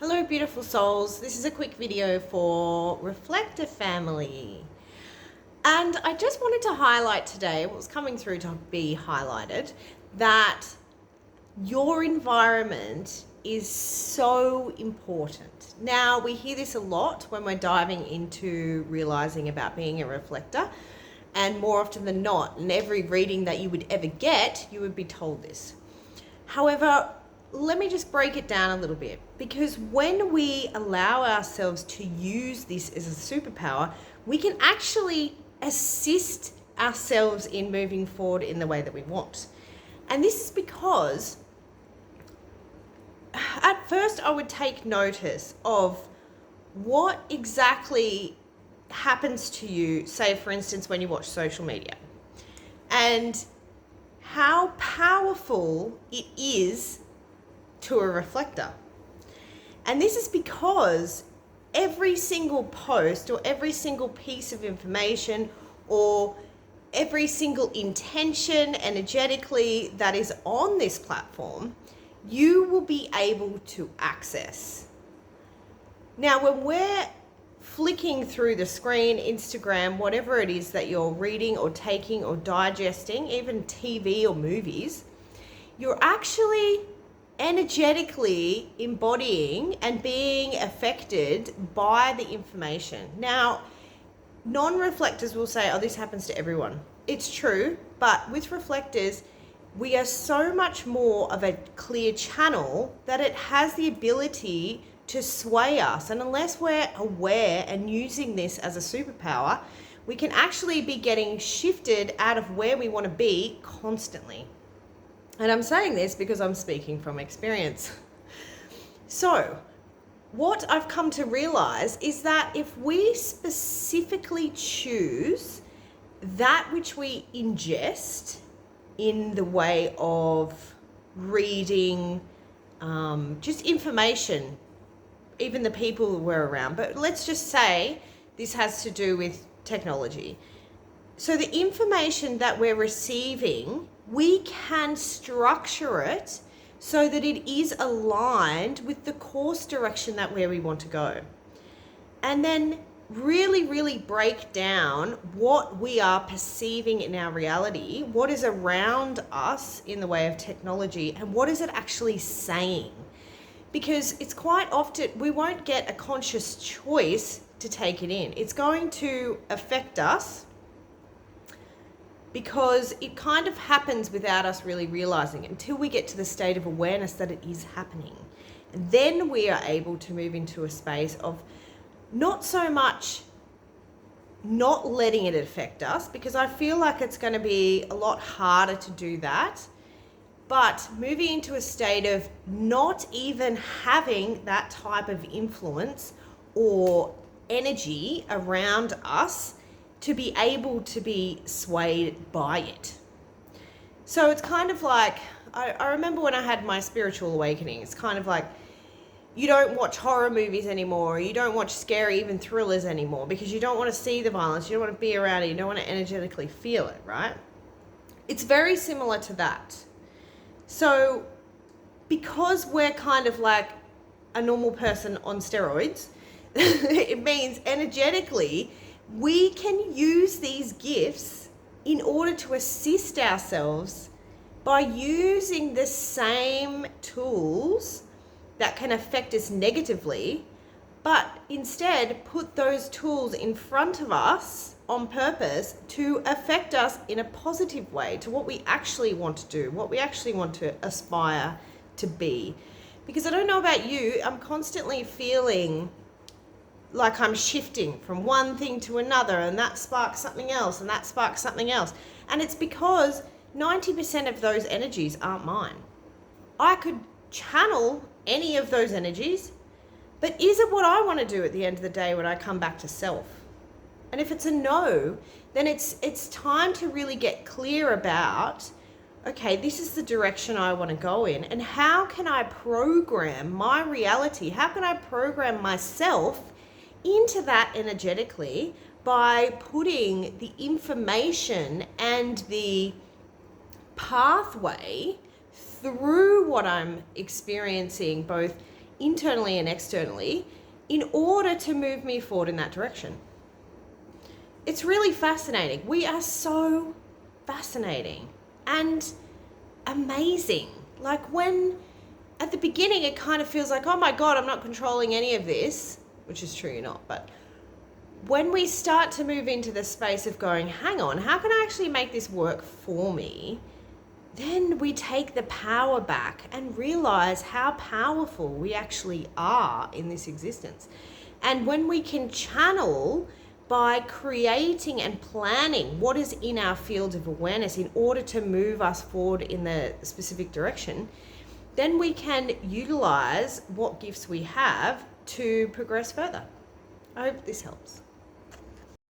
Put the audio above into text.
Hello beautiful souls, this is a quick video for Reflector family. And I just wanted to highlight today, what was coming through to be highlighted, that your environment is so important. Now, we hear this a lot when we're diving into realizing about being a reflector, and more often than not, in every reading that you would ever get, you would be told this. However, let me just break it down a little bit, because when we allow ourselves to use this as a superpower, we can actually assist ourselves in moving forward in the way that we want. And this is because at first I would take notice of what exactly happens to you, say for instance when you watch social media, and how powerful it is to a reflector. And this is because every single post or every single piece of information or every single intention energetically that is on this platform, you will be able to access. Now, when we're flicking through the screen, Instagram, whatever it is that you're reading or taking or digesting, even TV or movies, you're actually energetically embodying and being affected by the information. Now, non-reflectors will say, oh, this happens to everyone. It's true, but with reflectors, we are so much more of a clear channel that it has the ability to sway us. And unless we're aware and using this as a superpower, we can actually be getting shifted out of where we want to be constantly. And I'm saying this because I'm speaking from experience. So, what I've come to realize is that if we specifically choose that which we ingest in the way of reading, just information, even the people we're around, but let's just say this has to do with technology. So the information that we're receiving, we can structure it so that it is aligned with the course direction that where we want to go. And then really break down what we are perceiving in our reality, what is around us in the way of technology, and what is it actually saying. Because it's quite often, we won't get a conscious choice to take it in. It's going to affect us because it kind of happens without us really realizing it until we get to the state of awareness that it is happening. And then we are able to move into a space of not so much not letting it affect us, because I feel like it's going to be a lot harder to do that, but moving into a state of not even having that type of influence or energy around us to be able to be swayed by it. So it's kind of like, I remember when I had my spiritual awakening, it's kind of like you don't watch horror movies anymore, you don't watch scary, even thrillers anymore, because you don't want to see the violence, you don't want to be around it, you don't want to energetically feel it, right? It's very similar to that. So because we're kind of like a normal person on steroids, it means energetically, we can use these gifts in order to assist ourselves by using the same tools that can affect us negatively, but instead put those tools in front of us on purpose to affect us in a positive way to what we actually want to do, what we actually want to aspire to be. Because I don't know about you, I'm constantly feeling like I'm shifting from one thing to another, and that sparks something else, and that sparks something else. And it's because 90% of those energies aren't mine. I could channel any of those energies, but is it what I want to do at the end of the day when I come back to self? And if it's a no, then it's time to really get clear about, okay, this is the direction I want to go in, and how can I program my reality? How can I program myself into that energetically by putting the information and the pathway through what I'm experiencing, both internally and externally in order to move me forward in that direction. It's really fascinating. We are so fascinating and amazing. Like when at the beginning it kind of feels like, oh my God, I'm not controlling any of this, which is true, you're not. But when we start to move into the space of going, hang on, how can I actually make this work for me? Then we take the power back and realize how powerful we actually are in this existence. And when we can channel by creating and planning what is in our field of awareness in order to move us forward in the specific direction, then we can utilize what gifts we have to progress further. I hope this helps.